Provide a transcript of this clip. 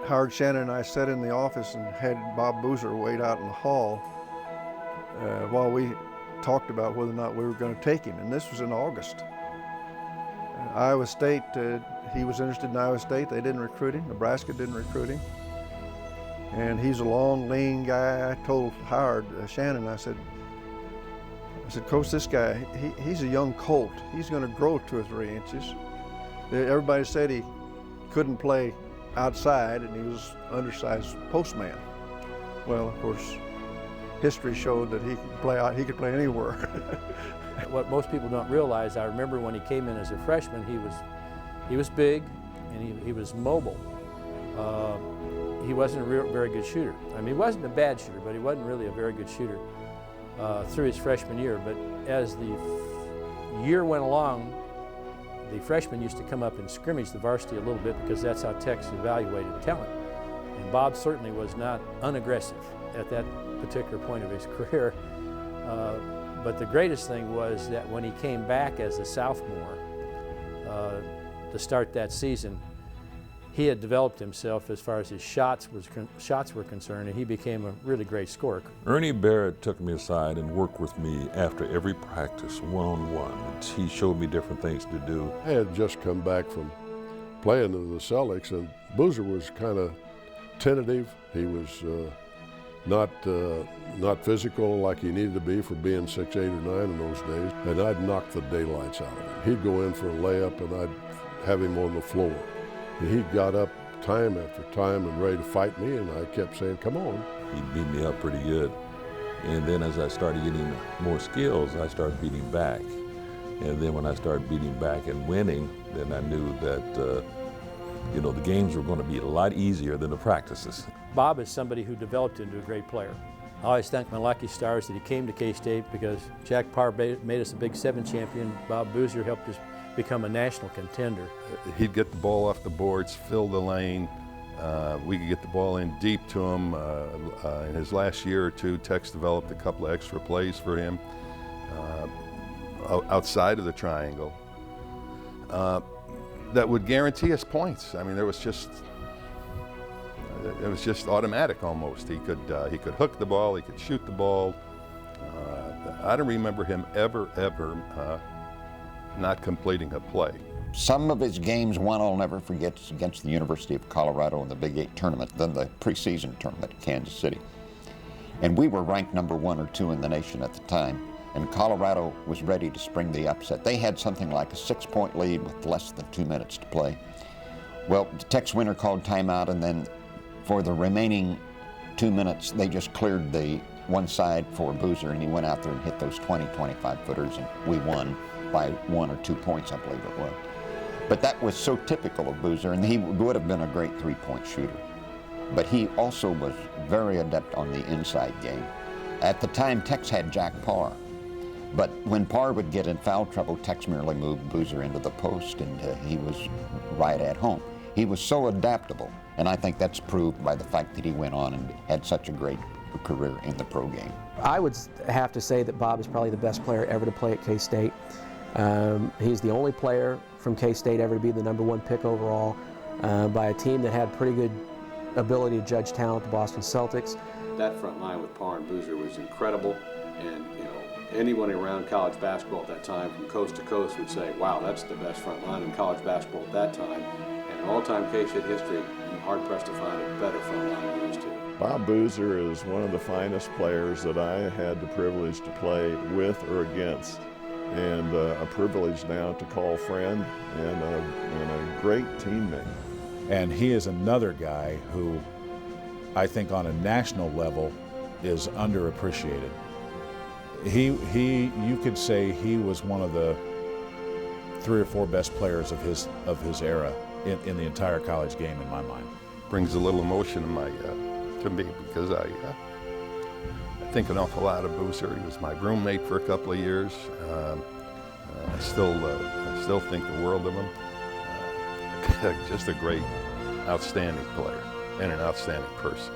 Howard Shannon and I sat in the office and had Bob Boozer wait out in the hall while we talked about whether or not we were going to take him, and this was in August. Iowa State, he was interested in Iowa State. They didn't recruit him. Nebraska didn't recruit him. And he's a long, lean guy. I told Howard Shannon, I said, Coach, this guy, he's a young colt. He's going to grow 2 or 3 inches. Everybody said he couldn't play outside, and he was undersized postman. Well, of course, history showed that he could play anywhere. What most people don't realize, I remember when he came in as a freshman, he was big and he was mobile. He wasn't a very good shooter. I mean, he wasn't a bad shooter, but he wasn't really a very good shooter through his freshman year. But as the year went along, the freshmen used to come up and scrimmage the varsity a little bit because that's how Tech's evaluated talent. And Bob certainly was not unaggressive at that particular point of his career. But the greatest thing was that when he came back as a sophomore to start that season, he had developed himself as far as his shots were concerned, and he became a really great scorer. Ernie Barrett took me aside and worked with me after every practice, one-on-one. He showed me different things to do. I had just come back from playing in the Celtics, and Boozer was kind of tentative. He was not physical like he needed to be for being 6'8" or 9" in those days, and I'd knock the daylights out of him. He'd go in for a layup, and I'd have him on the floor. And he got up time after time and ready to fight me, and I kept saying, come on. He beat me up pretty good. And then as I started getting more skills, I started beating back. And then when I started beating back and winning, then I knew that the games were going to be a lot easier than the practices. Bob is somebody who developed into a great player. I always thank my lucky stars that he came to K-State, because Jack Parr made us a Big 7 champion. Bob Boozer helped us become a national contender. He'd get the ball off the boards, fill the lane. We could get the ball in deep to him. In his last year or two, Tex developed a couple of extra plays for him outside of the triangle that would guarantee us points. I mean, it was just automatic almost. He could hook the ball, he could shoot the ball. I don't remember him ever not completing a play. Some of his games, one I'll never forget, is against the University of Colorado in the Big 8 tournament, then the preseason tournament in Kansas City. And we were ranked number 1 or 2 in the nation at the time, and Colorado was ready to spring the upset. They had something like a 6-point lead with less than 2 minutes to play. Well, Tex Winter called timeout, and then for the remaining 2 minutes, they just cleared the one side for Boozer, and he went out there and hit those 20, 25-footers, and we won by 1 or 2 points, I believe it was. But that was so typical of Boozer, and he would have been a great 3-point shooter. But he also was very adept on the inside game. At the time, Tex had Jack Parr. But when Parr would get in foul trouble, Tex merely moved Boozer into the post, and he was right at home. He was so adaptable, and I think that's proved by the fact that he went on and had such a great career in the pro game. I would have to say that Bob is probably the best player ever to play at K-State. He's the only player from K-State ever to be the #1 pick overall by a team that had pretty good ability to judge talent, the Boston Celtics. That front line with Parr and Boozer was incredible, and anyone around college basketball at that time from coast to coast would say, wow, that's the best front line in college basketball at that time. And in all-time K-State history, I'm hard-pressed to find a better front line than those two. Bob Boozer is one of the finest players that I had the privilege to play with or against, and a privilege now to call friend and a great teammate. And he is another guy who I think on a national level is underappreciated. You could say he was one of the 3 or 4 best players of his era in the entire college game in my mind. Brings a little emotion to me because I think an awful lot of Boozer. He was my roommate for a couple of years. I still think the world of him. Just a great, outstanding player and an outstanding person.